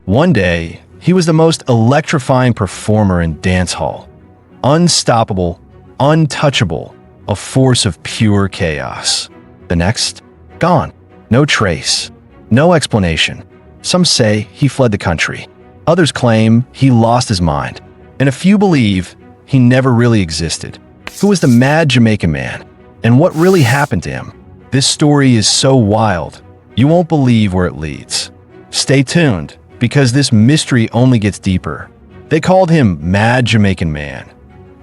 One day, he was the most electrifying performer in dancehall. Unstoppable, untouchable, a force of pure chaos. The next, gone. No trace. No explanation. Some say he fled the country. Others claim he lost his mind. And a few believe he never really existed. Who was the mad Jamaican man? And what really happened to him? This story is so wild, you won't believe where it leads. Stay tuned, because this mystery only gets deeper. They called him Mad Jamaican Man.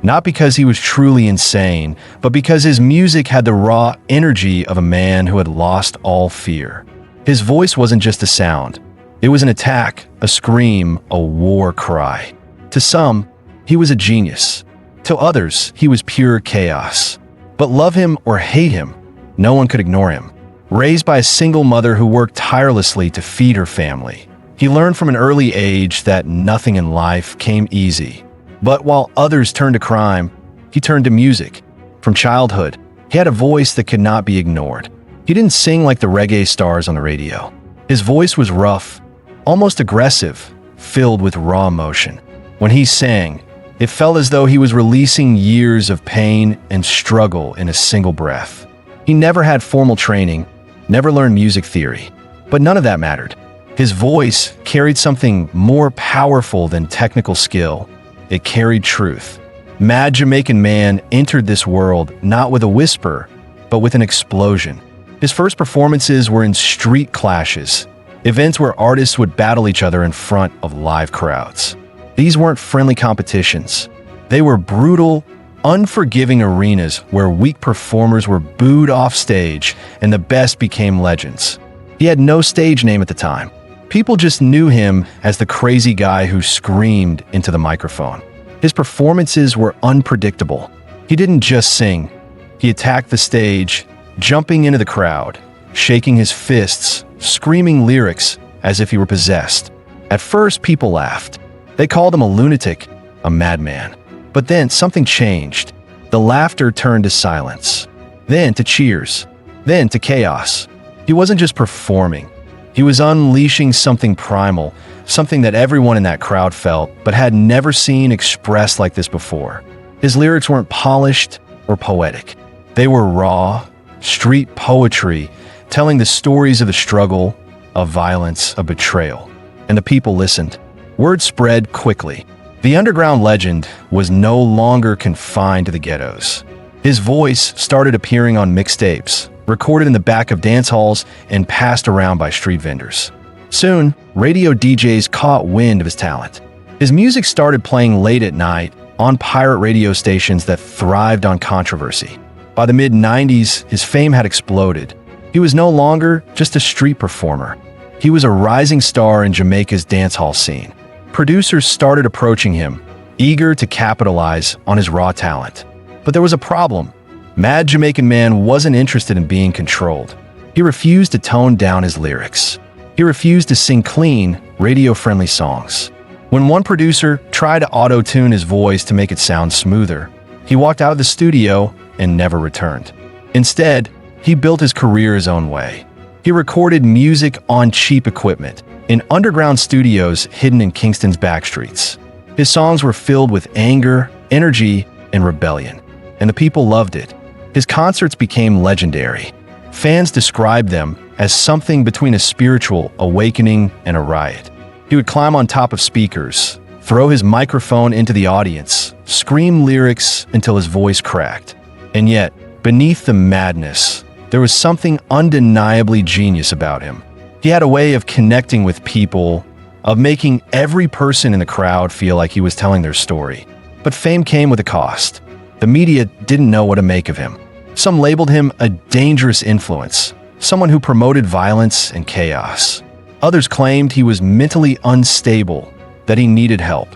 Not because he was truly insane, but because his music had the raw energy of a man who had lost all fear. His voice wasn't just a sound. It was an attack, a scream, a war cry. To some, he was a genius. To others, he was pure chaos. But love him or hate him, no one could ignore him. Raised by a single mother who worked tirelessly to feed her family, he learned from an early age that nothing in life came easy. But while others turned to crime, he turned to music. From childhood, he had a voice that could not be ignored. He didn't sing like the reggae stars on the radio. His voice was rough, almost aggressive, filled with raw emotion. When he sang, it felt as though he was releasing years of pain and struggle in a single breath. He never had formal training, never learned music theory, but none of that mattered. His voice carried something more powerful than technical skill. It carried truth. Mad Jamaican Man entered this world not with a whisper, but with an explosion. His first performances were in street clashes, events where artists would battle each other in front of live crowds. These weren't friendly competitions. They were brutal, unforgiving arenas where weak performers were booed off stage and the best became legends. He had no stage name at the time. People just knew him as the crazy guy who screamed into the microphone. His performances were unpredictable. He didn't just sing. He attacked the stage, jumping into the crowd, shaking his fists, screaming lyrics as if he were possessed. At first, people laughed. They called him a lunatic, a madman. But then something changed. The laughter turned to silence, then to cheers, then to chaos. He wasn't just performing. He was unleashing something primal, something that everyone in that crowd felt, but had never seen expressed like this before. His lyrics weren't polished or poetic. They were raw, street poetry, telling the stories of the struggle, of violence, of betrayal. And the people listened. Word spread quickly. The underground legend was no longer confined to the ghettos. His voice started appearing on mixtapes, recorded in the back of dance halls and passed around by street vendors. Soon, radio DJs caught wind of his talent. His music started playing late at night on pirate radio stations that thrived on controversy. By the mid-90s, his fame had exploded. He was no longer just a street performer. He was a rising star in Jamaica's dancehall scene. Producers started approaching him, eager to capitalize on his raw talent. But there was a problem. Mad Jamaican Man wasn't interested in being controlled. He refused to tone down his lyrics. He refused to sing clean, radio-friendly songs. When one producer tried to auto-tune his voice to make it sound smoother, he walked out of the studio and never returned. Instead, he built his career his own way. He recorded music on cheap equipment, in underground studios hidden in Kingston's backstreets. His songs were filled with anger, energy, and rebellion, and the people loved it. His concerts became legendary. Fans described them as something between a spiritual awakening and a riot. He would climb on top of speakers, throw his microphone into the audience, scream lyrics until his voice cracked. And yet, beneath the madness, there was something undeniably genius about him. He had a way of connecting with people, of making every person in the crowd feel like he was telling their story. But fame came with a cost. The media didn't know what to make of him. Some labeled him a dangerous influence, someone who promoted violence and chaos. Others claimed he was mentally unstable, that he needed help.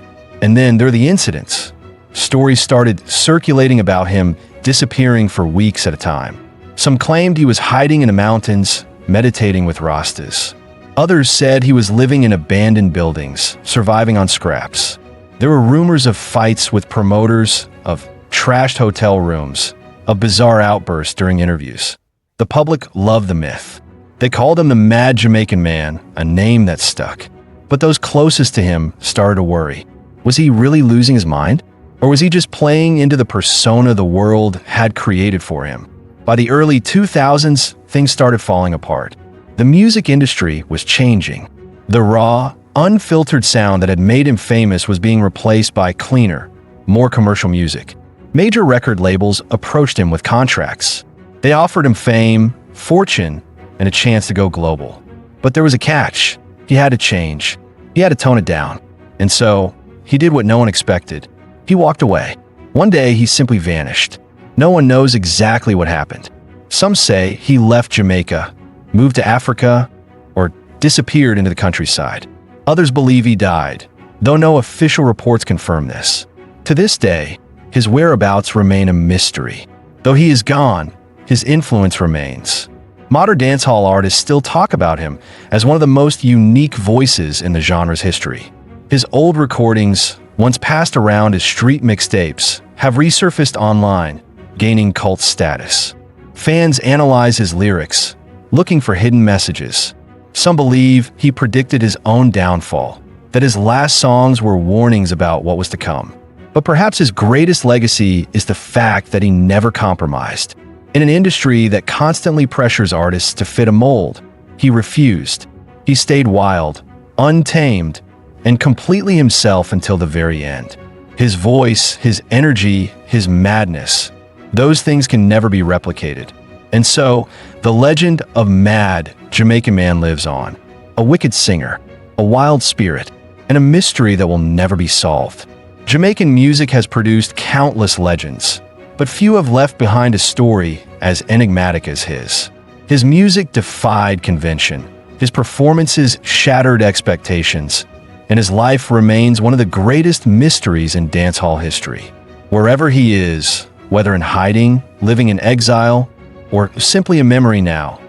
And then there were the incidents. Stories started circulating about him disappearing for weeks at a time. Some claimed he was hiding in the mountains, meditating with Rastas. Others said he was living in abandoned buildings, surviving on scraps. There were rumors of fights with promoters, of trashed hotel rooms, of bizarre outbursts during interviews. The public loved the myth. They called him the Mad Jamaican Man, a name that stuck. But those closest to him started to worry. Was he really losing his mind? Or was he just playing into the persona the world had created for him? By the early 2000s, things started falling apart. The music industry was changing. The raw, unfiltered sound that had made him famous was being replaced by cleaner, more commercial music. Major record labels approached him with contracts. They offered him fame, fortune, and a chance to go global. But there was a catch. He had to change. He had to tone it down. And so, he did what no one expected. He walked away. One day, he simply vanished. No one knows exactly what happened. Some say he left Jamaica, moved to Africa, or disappeared into the countryside. Others believe he died, though no official reports confirm this. To this day, his whereabouts remain a mystery. Though he is gone, his influence remains. Modern dancehall artists still talk about him as one of the most unique voices in the genre's history. His old recordings, once passed around as street mixtapes, have resurfaced online, gaining cult status. Fans analyze his lyrics, looking for hidden messages. Some believe he predicted his own downfall, that his last songs were warnings about what was to come. But perhaps his greatest legacy is the fact that he never compromised. In an industry that constantly pressures artists to fit a mold, he refused. He stayed wild, untamed, and completely himself until the very end. His voice, his energy, his madness, those things can never be replicated. And so, the legend of Mad Jamaican Man lives on. A wicked singer, a wild spirit, and a mystery that will never be solved. Jamaican music has produced countless legends, but few have left behind a story as enigmatic as his. His music defied convention, his performances shattered expectations, and his life remains one of the greatest mysteries in dancehall history. Wherever he is, whether in hiding, living in exile, or simply a memory now,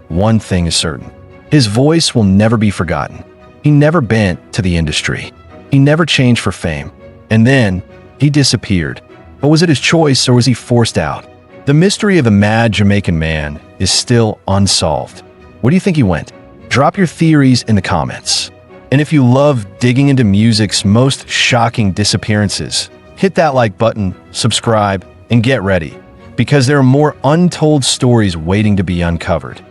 one thing is certain. His voice will never be forgotten. He never bent to the industry. He never changed for fame. And then, he disappeared. But was it his choice or was he forced out? The mystery of the Mad Jamaican Man is still unsolved. Where do you think he went? Drop your theories in the comments. And if you love digging into music's most shocking disappearances, hit that like button, subscribe, and get ready, because there are more untold stories waiting to be uncovered.